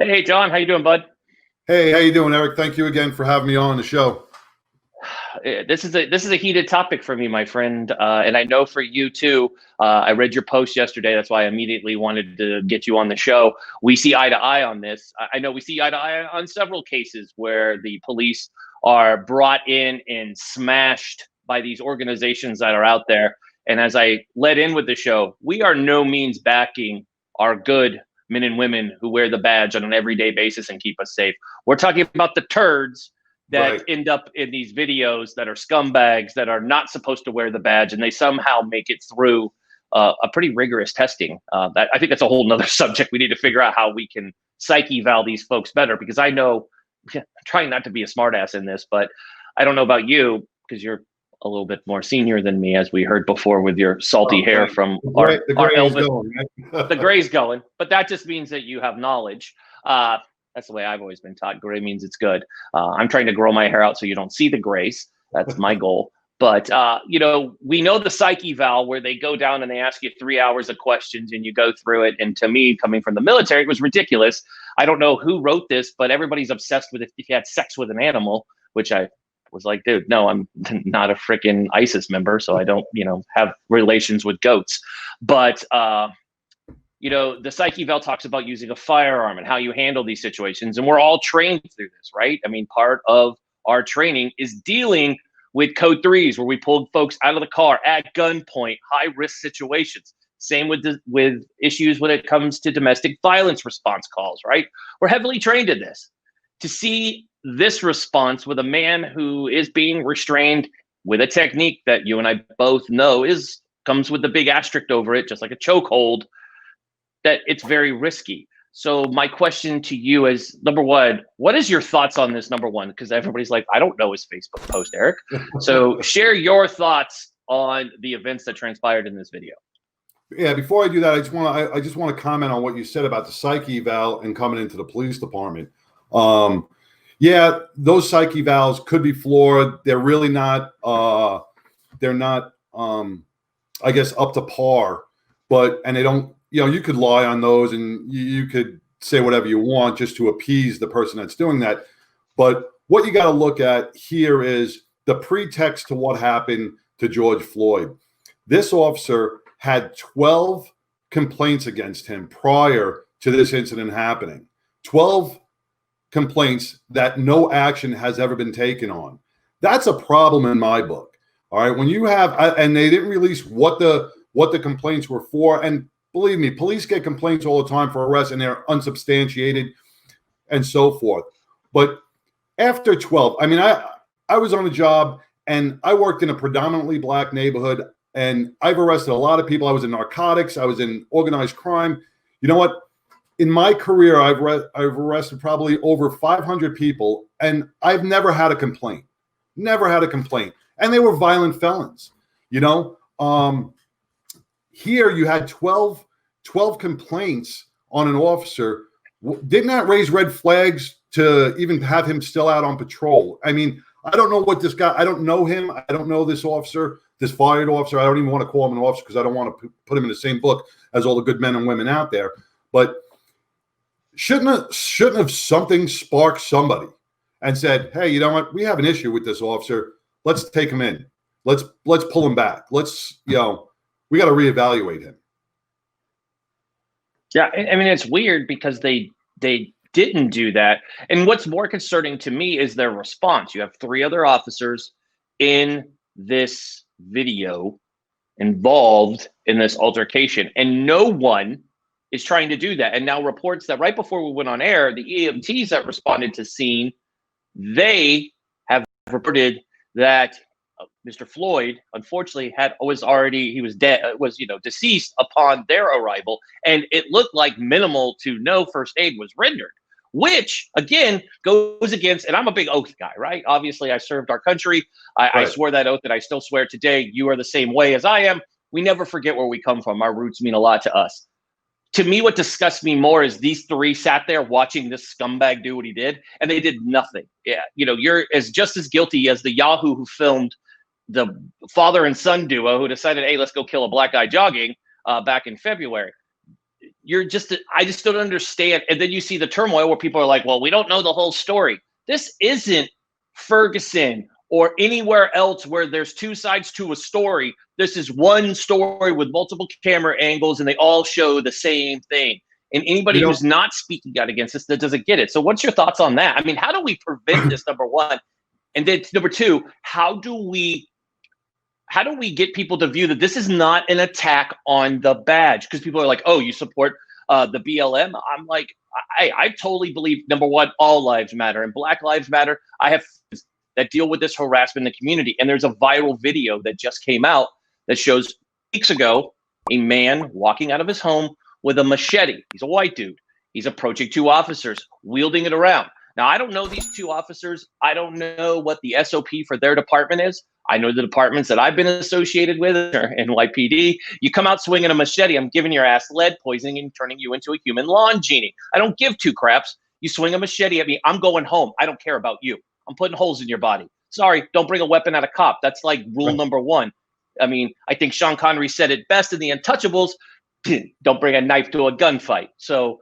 Hey, John, how you doing, bud? Hey, how you doing, Eric? Thank you again for having me on the show. This is a heated topic for me, my friend, and I know for you too. I read your post yesterday. That's why I immediately wanted to get you on the show. We see eye to eye on this. I know we see eye to eye on several cases where the police are brought in and smashed by these organizations that are out there. And as I led in with the show, we are no means backing our good men and women who wear the badge on an everyday basis and keep us safe. We're talking about the turds that Right. end up in these videos that are scumbags that are not supposed to wear the badge, and they somehow make it through a pretty rigorous testing. I think that's a whole nother subject. We need to figure out how we can psyche eval these folks better, because I know, I'm trying not to be a smartass in this, but I don't know about you, because you're a little bit more senior than me, as we heard before with your salty hair Thanks. from The our gray is Elvis. going, right? The gray's going, but that just means that you have knowledge. That's the way I've always been taught. Gray means it's good. I'm trying to grow my hair out so you don't see the grays. That's my goal. But, we know the psyche eval where they go down and they ask you 3 hours of questions and you go through it. And to me, coming from the military, it was ridiculous. I don't know who wrote this, but everybody's obsessed with if you had sex with an animal, which I was like, dude, no, I'm not a freaking ISIS member, so I don't, have relations with goats. But, the psyche eval talks about using a firearm and how you handle these situations. And we're all trained through this, right? I mean, part of our training is dealing with code threes, where we pulled folks out of the car at gunpoint, high risk situations. Same with issues when it comes to domestic violence response calls, right? We're heavily trained in this. To see this response with a man who is being restrained with a technique that you and I both know comes with the big asterisk over it, just like a chokehold, that it's very risky. So my question to you is, number one, what is your thoughts on this, number one? Because everybody's like, I don't know his Facebook post, Eric. So share your thoughts on the events that transpired in this video. Yeah, before I do that, I just want to comment on what you said about the psyche eval and coming into the police department. Yeah, those psyche evals could be flawed. They're really not they're not I guess up to par, and they don't, you could lie on those and you could say whatever you want just to appease the person that's doing that. But what you got to look at here is the pretext to what happened to George Floyd. This officer had 12 complaints against him prior to this incident happening. 12 complaints that no action has ever been taken on. That's a problem in my book. All right. When you have, and they didn't release what the complaints were for. And believe me, police get complaints all the time for arrests and they're unsubstantiated and so forth. But after 12, I mean, I was on a job and I worked in a predominantly black neighborhood and I've arrested a lot of people. I was in narcotics. I was in organized crime. You know what? In my career, I've arrested probably over 500 people and I've never had a complaint. Never had a complaint. And they were violent felons, Here you had 12 complaints on an officer. Didn't that raise red flags to even have him still out on patrol? I mean, I don't know what this guy, I don't know him. I don't know this officer, this fired officer. I don't even want to call him an officer because I don't want to put him in the same book as all the good men and women out there. But shouldn't have something sparked somebody and said, hey, you know what? We have an issue with this officer. Let's take him in. Let's pull him back. We got to reevaluate him. Yeah, I mean, it's weird because they didn't do that. And what's more concerning to me is their response. You have 3 other officers in this video involved in this altercation, and no one is trying to do that. And now reports that right before we went on air, the EMTs that responded to scene, they have reported that Mr. Floyd, unfortunately, was dead, deceased upon their arrival, and it looked like minimal to no first aid was rendered, which again goes against. And I'm a big oath guy, right? Obviously, I served our country. I swore that oath, and I still swear today. You are the same way as I am. We never forget where we come from. Our roots mean a lot to us. To me, what disgusts me more is these 3 sat there watching this scumbag do what he did, and they did nothing. Yeah, you're just as guilty as the Yahoo who filmed the father and son duo who decided, hey, let's go kill a black guy jogging back in February. I just don't understand. And then you see the turmoil where people are like, well, we don't know the whole story. This isn't Ferguson or anywhere else where there's two sides to a story. This is one story with multiple camera angles, and they all show the same thing. And anybody who's not speaking out against this, that doesn't get it. So what's your thoughts on that? I mean, how do we prevent this, number one? And then number two, how do we get people to view that this is not an attack on the badge? Because people are like, oh, you support the BLM? I'm like, I totally believe, number one, all lives matter, and Black Lives Matter. I have friends that deal with this harassment in the community. And there's a viral video that just came out that shows weeks ago a man walking out of his home with a machete. He's a white dude. He's approaching two officers, wielding it around. Now, I don't know these two officers. I don't know what the SOP for their department is. I know the departments that I've been associated with are NYPD. You come out swinging a machete, I'm giving your ass lead poisoning and turning you into a human lawn genie. I don't give two craps. You swing a machete at me, I'm going home. I don't care about you. I'm putting holes in your body. Sorry, don't bring a weapon at a cop. That's like rule number one. I mean, I think Sean Connery said it best in The Untouchables. Don't bring a knife to a gunfight. So,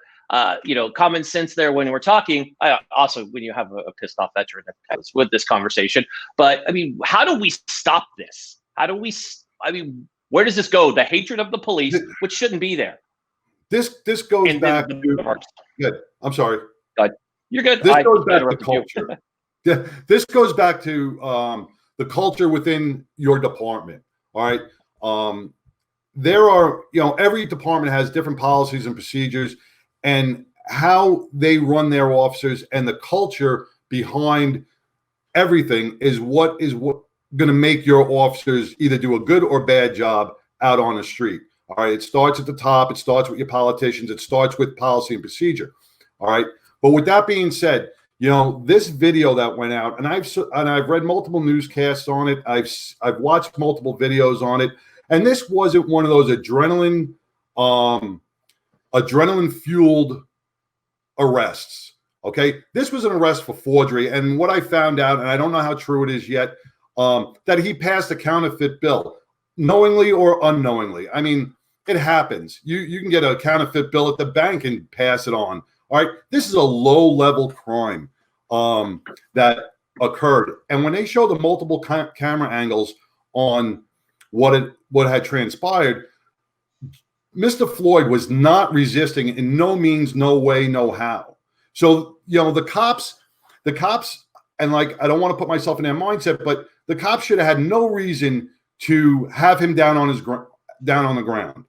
common sense there when we're talking. Also, when you have a pissed off veteran with this conversation. But I mean, how do we stop this? Where does this go? The hatred of the police, which shouldn't be there. This goes back to. Good. I'm sorry. You're good. This goes back to culture. This goes back to the culture within your department. All right. There are, every department has different policies and procedures, and how they run their officers and the culture behind everything is what going to make your officers either do a good or bad job out on the street. All right. It starts at the top. It starts with your politicians. It starts with policy and procedure. All right. But with that being said, this video that went out, and I've read multiple newscasts on it. I've watched multiple videos on it. And this wasn't one of those adrenaline fueled arrests. Okay. This was an arrest for forgery. And what I found out, and I don't know how true it is yet, that he passed a counterfeit bill, knowingly or unknowingly. I mean, it happens. You can get a counterfeit bill at the bank and pass it on. All right. This is a low level crime that occurred. And when they show the multiple camera angles on what had transpired, Mr. Floyd was not resisting in no means, no way, no how. So, the cops, and like, I don't want to put myself in their mindset, but the cops should have had no reason to have him down on the ground.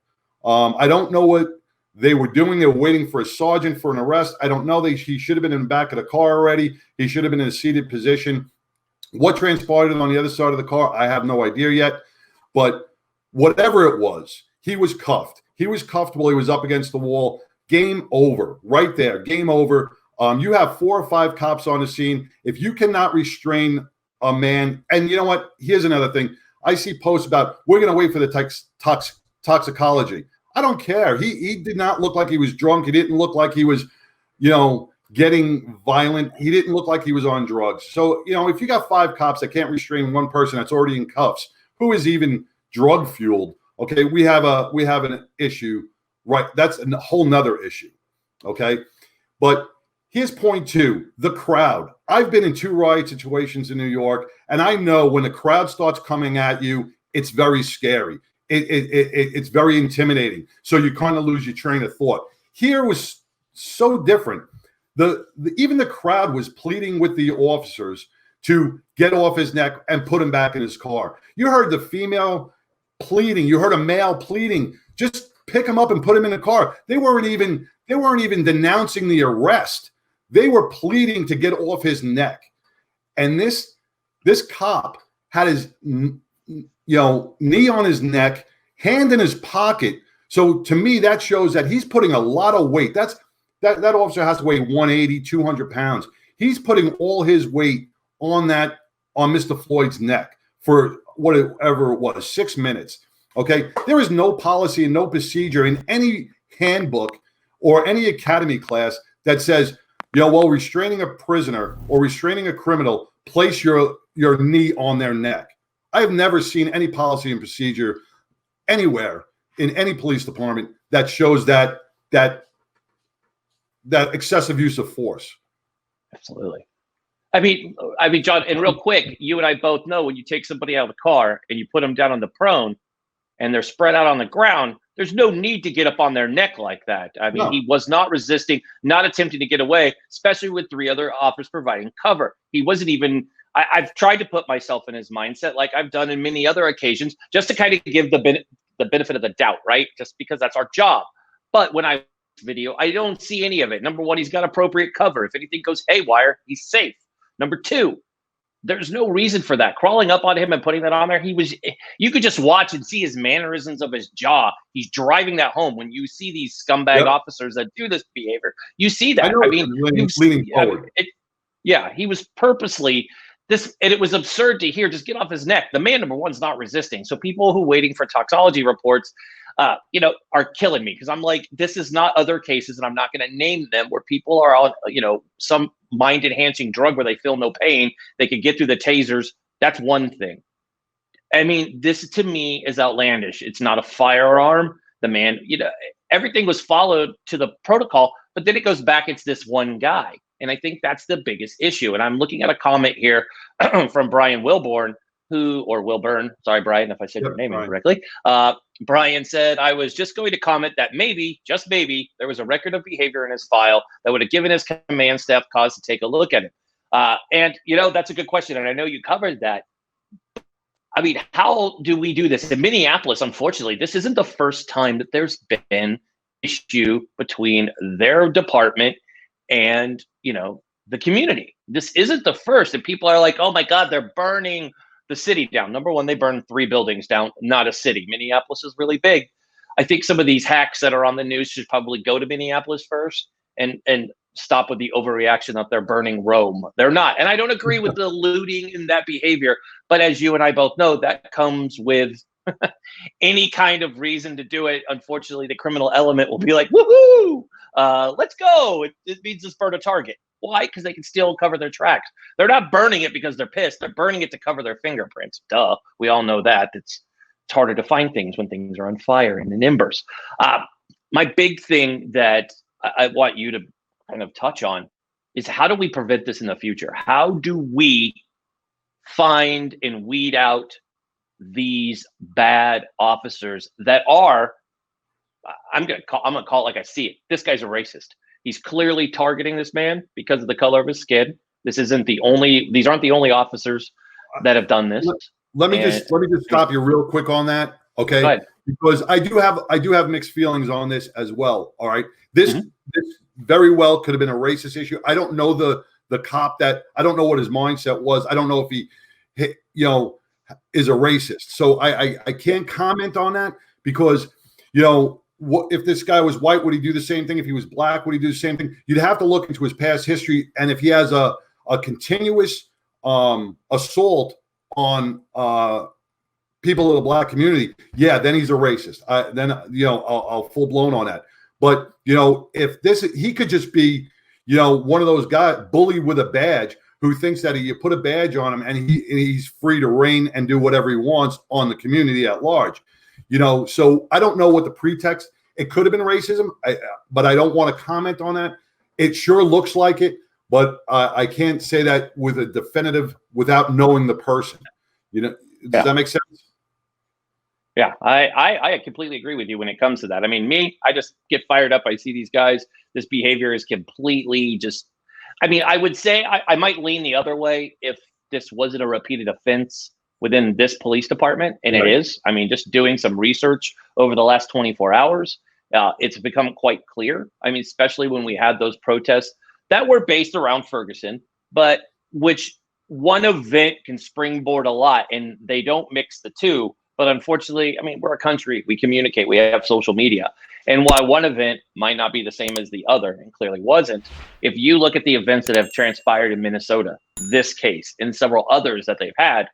I don't know what they were doing. They were waiting for a sergeant for an arrest. I don't know. He should have been in the back of the car already. He should have been in a seated position. What transpired on the other side of the car, I have no idea yet. But whatever it was, he was cuffed. He was cuffed while he was up against the wall. Game over. Right there. Game over. You have 4 or 5 cops on the scene. If you cannot restrain a man, and you know what? Here's another thing. I see posts about, we're going to wait for the toxicology. I don't care. He did not look like he was drunk. He didn't look like he was, getting violent. He didn't look like he was on drugs. So, if you got 5 cops that can't restrain one person that's already in cuffs, who is even drug fueled? Okay, we have an issue, right? That's a whole nother issue. Okay, but here's point 2: the crowd. I've been in 2 riot situations in New York, and I know when the crowd starts coming at you, it's very scary. It's very intimidating. So you kind of lose your train of thought. Here was so different. Even the crowd was pleading with the officers to get off his neck and put him back in his car. You heard the female pleading. You heard a male pleading. Just pick him up and put him in the car. They weren't even denouncing the arrest. They were pleading to get off his neck. And this cop had his knee on his neck, hand in his pocket. So to me, that shows that he's putting a lot of weight. That officer has to weigh 180, 200 pounds. He's putting all his weight on Mr. Floyd's neck for whatever it was, 6 minutes. Okay. There is no policy and no procedure in any handbook or any academy class that says, restraining a prisoner or restraining a criminal, place your knee on their neck. I have never seen any policy and procedure anywhere in any police department that shows that that excessive use of force. Absolutely. I mean, John, and real quick, you and I both know when you take somebody out of the car and you put them down on the prone and they're spread out on the ground, there's no need to get up on their neck like that. I mean, he was not resisting, not attempting to get away, especially with 3 other officers providing cover. He wasn't even, I've tried to put myself in his mindset like I've done in many other occasions, just to kind of give the benefit of the doubt, right? Just because that's our job. But when I video, I don't see any of it. Number one, he's got appropriate cover. If anything goes haywire, he's safe. Number two, there's no reason for that. Crawling up on him and putting that on there, you could just watch and see his mannerisms of his jaw. He's driving that home. When you see these scumbag officers that do this behavior, you see that. I mean, leaning forward. He was purposely this, and it was absurd to hear, just get off his neck. The man, number one's not resisting. So people who waiting for toxology reports, are killing me, because I'm like, this is not other cases, and I'm not going to name them, where people are on, some mind-enhancing drug where they feel no pain. They could get through the tasers. That's one thing. I mean, this to me is outlandish. It's not a firearm. The man, everything was followed to the protocol, but then it goes back. It's this one guy. And I think that's the biggest issue. And I'm looking at a comment here from Brian Wilburn, Wilburn. Sorry, Brian, if I said your name incorrectly. Brian said, I was just going to comment that maybe, just maybe, there was a record of behavior in his file that would have given his command staff cause to take a look at it. And that's a good question. And I know you covered that. I mean, how do we do this? In Minneapolis, unfortunately, this isn't the first time that there's been issue between their department and, the community. This isn't the first. And people are like, oh my God, they're burning the city down. Number one, they burned 3 buildings down, not a city. Minneapolis is really big. I think some of these hacks that are on the news should probably go to Minneapolis first and stop with the overreaction that they're burning Rome. They're not. And I don't agree with the looting and that behavior. But as you and I both know, that comes with any kind of reason to do it. Unfortunately, the criminal element will be like, woohoo, let's go. It means let's burn a target. Why? Because they can still cover their tracks. They're not burning it because they're pissed. They're burning it to cover their fingerprints. Duh. We all know that. It's harder to find things when things are on fire and in embers. My big thing that I want you to kind of touch on is, how do we prevent this in the future? How do we find and weed out these bad officers that are, I'm gonna call it like I see it. This guy's a racist. He's clearly targeting this man because of the color of his skin. These aren't the only officers that have done this. Let me just stop you real quick on that. Okay. Because I do have mixed feelings on this as well. All right. This very well could have been a racist issue. I don't know the cop I don't know what his mindset was. I don't know if he is a racist. So I can't comment on that, because, what if this guy was white, would he do the same thing? If he was black, would he do the same thing? You'd have to look into his past history. And if he has a continuous assault on people in the black community, then he's a racist. I'll full blown on that. But, if he could just be, one of those guys, bully with a badge, who thinks that you put a badge on him and he's free to reign and do whatever he wants on the community at large. So I don't know what the pretext. It could have been racism, but I don't want to comment on that. It sure looks like it, but I can't say that with a definitive without knowing the person. Does that make sense? Yeah, I completely agree with you when it comes to that. I mean, I just get fired up. I see these guys. This behavior is completely I would say I might lean the other way if this wasn't a repeated offense within this police department, and it is. I mean, just doing some research over the last 24 hours, it's become quite clear. I mean, especially when we had those protests that were based around Ferguson, but which one event can springboard a lot, and they don't mix the two. But unfortunately, I mean, we're a country, we communicate, we have social media. And while one event might not be the same as the other, and clearly wasn't, if you look at the events that have transpired in Minnesota, this case, and several others that they've had,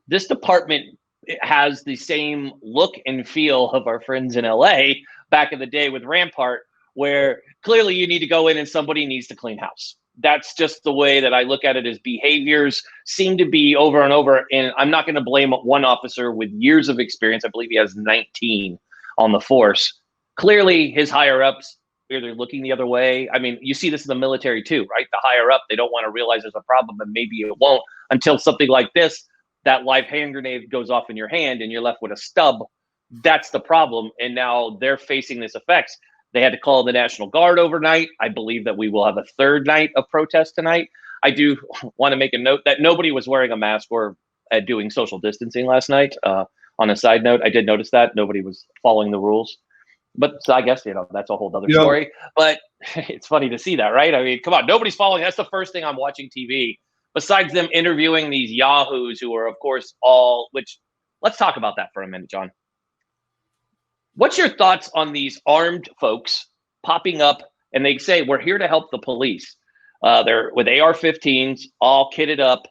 this department has the same look and feel of our friends in LA back in the day with Rampart, where clearly you need to go in and somebody needs to clean house. That's just the way that I look at it. As behaviors seem to be over and over. And I'm not going to blame one officer with years of experience. I believe he has 19 on the force. clearly his higher ups either looking the other way. I mean, you see this in the military too, right? The higher up, they don't want to realize there's a problem, and maybe it won't until something like this, that live hand grenade goes off in your hand and you're left with a stub. That's the problem. And now they're facing this effects. They had to call the National Guard overnight. I believe that we will have a third night of protest tonight. I do want to make a note that nobody was wearing a mask or doing social distancing last night. On a side note, I did notice that nobody was following the rules. But so I guess, that's a whole other story. But it's funny to see that, right? I mean, come on, nobody's following. That's the first thing I'm watching TV, besides them interviewing these yahoos who are, of course, which let's talk about that for a minute, John. What's your thoughts on these armed folks popping up and they say, we're here to help the police? They're with AR-15s, all kitted up,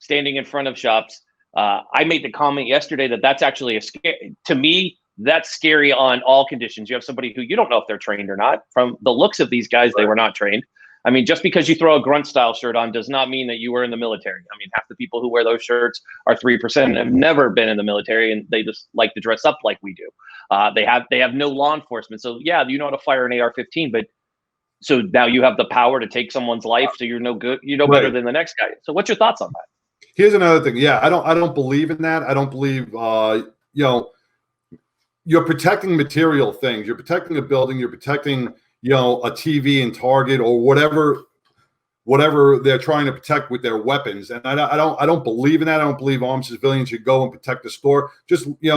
standing in front of shops. I made the comment yesterday that that's actually to me, that's scary on all conditions. You have somebody who you don't know if they're trained or not. From the looks of these guys, they were not trained. I mean, just because you throw a grunt style shirt on does not mean that you were in the military. I mean, half the people who wear those shirts are 3% and have never been in the military, and they just like to dress up like we do. They have no law enforcement. So yeah, you know how to fire an AR-15, but so now you have the power to take someone's life. So you're no good, better than the next guy. So what's your thoughts on that? Here's another thing. Yeah, I don't believe in that. I don't believe you're protecting material things. You're protecting a building. You're protecting, a TV and Target or whatever they're trying to protect with their weapons. And I don't believe in that. I don't believe armed civilians should go and protect the store. Just, you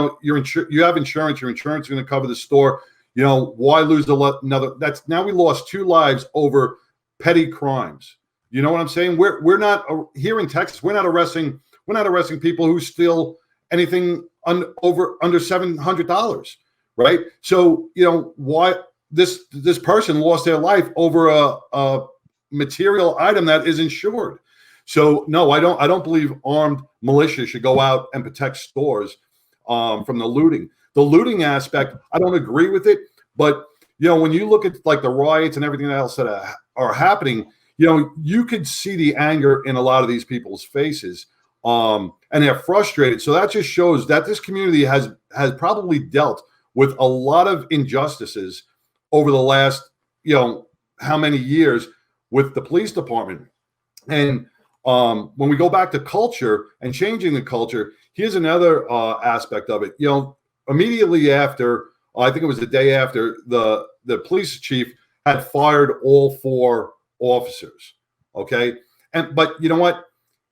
have insurance. Your insurance is going to cover the store. Why lose another? Now we lost 2 lives over petty crimes. You know what I'm saying? We're not here in Texas. We're not arresting people who steal anything under $700, right? So why this person lost their life over a material item that is insured. So no, I don't believe armed militia should go out and protect stores from the looting. The looting aspect, I don't agree with it, but when you look at like the riots and everything else that are happening, you could see the anger in a lot of these people's faces. And they're frustrated. So that just shows that this community has probably dealt with a lot of injustices over the last, how many years with the police department. And when we go back to culture and changing the culture, here's another aspect of it. Immediately after, I think it was the day after, the police chief had fired all 4 officers. Okay. But you know what?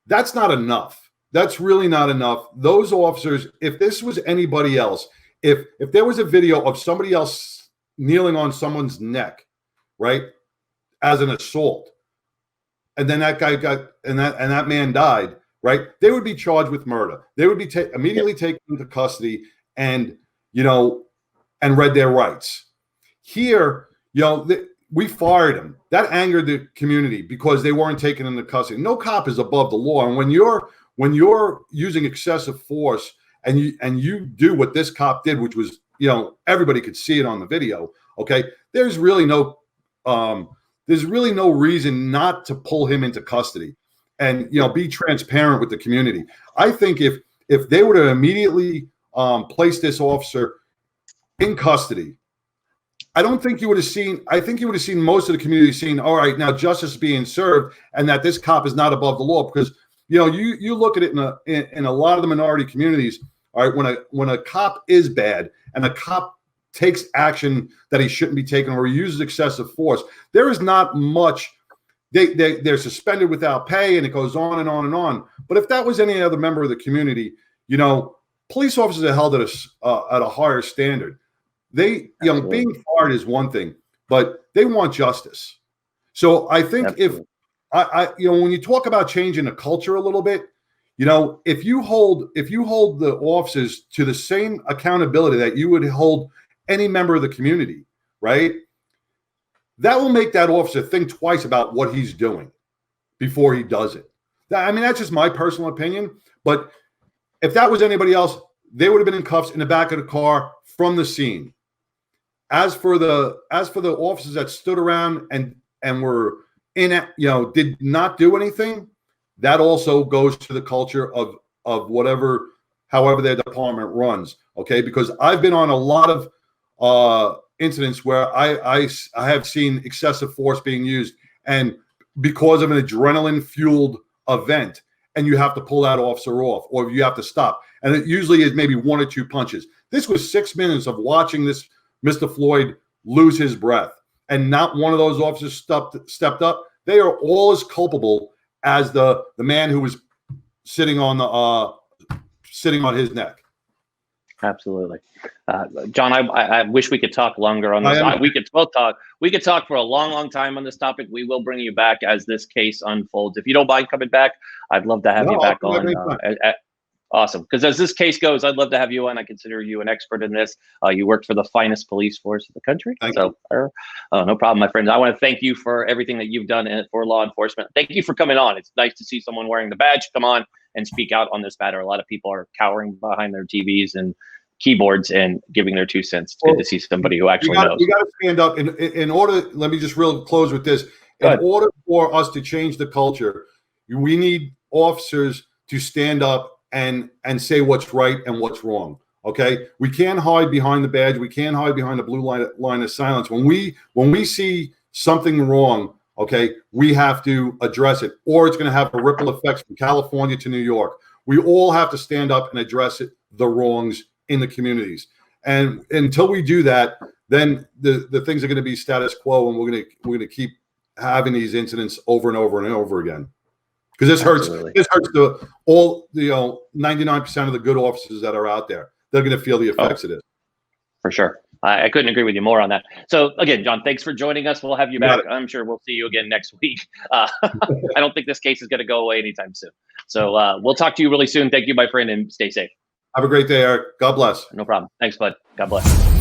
That's not enough. That's really not enough. Those officers, if this was anybody else, if there was a video of somebody else kneeling on someone's neck, right, as an assault, and then that guy that man died, right, they would be charged with murder. They would be immediately taken into custody and read their rights. Here, we fired him. That angered the community because they weren't taken into custody. No cop is above the law. And when you're using excessive force and you do what this cop did, which was, everybody could see it on the video. Okay. There's really no reason not to pull him into custody and, be transparent with the community. I think if they were to immediately place this officer in custody, I think you would have seen most of the community saying, all right, now justice is being served and that this cop is not above the law. Because, you look at it in a lot of the minority communities. All right, when a cop is bad and a cop takes action that he shouldn't be taking or uses excessive force, there is not much. They're suspended without pay, and it goes on and on and on. But if that was any other member of the community, police officers are held at a higher standard. They, being fired is one thing, but they want justice. So I think Absolutely. When you talk about changing the culture a little bit, if you hold the officers to the same accountability that you would hold any member of the community, right? That will make that officer think twice about what he's doing before he does it. That's just my personal opinion. But if that was anybody else, they would have been in cuffs in the back of the car from the scene. As for the officers that stood around and were in it, did not do anything, that also goes to the culture of however their department runs. Okay, because I've been on a lot of incidents where I have seen excessive force being used, and because of an adrenaline fueled event, and you have to pull that officer off, or you have to stop, and it usually is maybe 1 or 2 punches. This was 6 minutes of watching this Mr. Floyd lose his breath, and not one of those officers stepped up. They are all as culpable as the man who was sitting on his neck. Absolutely. John, I wish we could talk longer on this. We could both talk. We could talk for a long, long time on this topic. We will bring you back as this case unfolds. If you don't mind coming back, I'd love to have you back on. Awesome. Because as this case goes, I'd love to have you on. I consider you an expert in this. You work for the finest police force in the country. No problem, my friends. I want to thank you for everything that you've done for law enforcement. Thank you for coming on. It's nice to see someone wearing the badge come on and speak out on this matter. A lot of people are cowering behind their TVs and keyboards and giving their 2 cents. It's good to see somebody who actually knows. You got to stand up in order. Let me just close with this. In order for us to change the culture, we need officers to stand up and say what's right and what's wrong. Okay, we can't hide behind the badge. We can't hide behind the blue line of silence. When we see something wrong, okay, we have to address it, or it's going to have a ripple effects from California to New York. We all have to stand up and address the wrongs in the communities. And until we do that, then the things are going to be status quo, and we're going to keep having these incidents over and over and over again. Because this hurts. This hurts all 99% of the good officers that are out there. They're going to feel the effects of this. For sure. I couldn't agree with you more on that. So again, John, thanks for joining us. We'll have you back. I'm sure we'll see you again next week. I don't think this case is going to go away anytime soon. So we'll talk to you really soon. Thank you, my friend, and stay safe. Have a great day, Eric. God bless. No problem. Thanks, bud. God bless.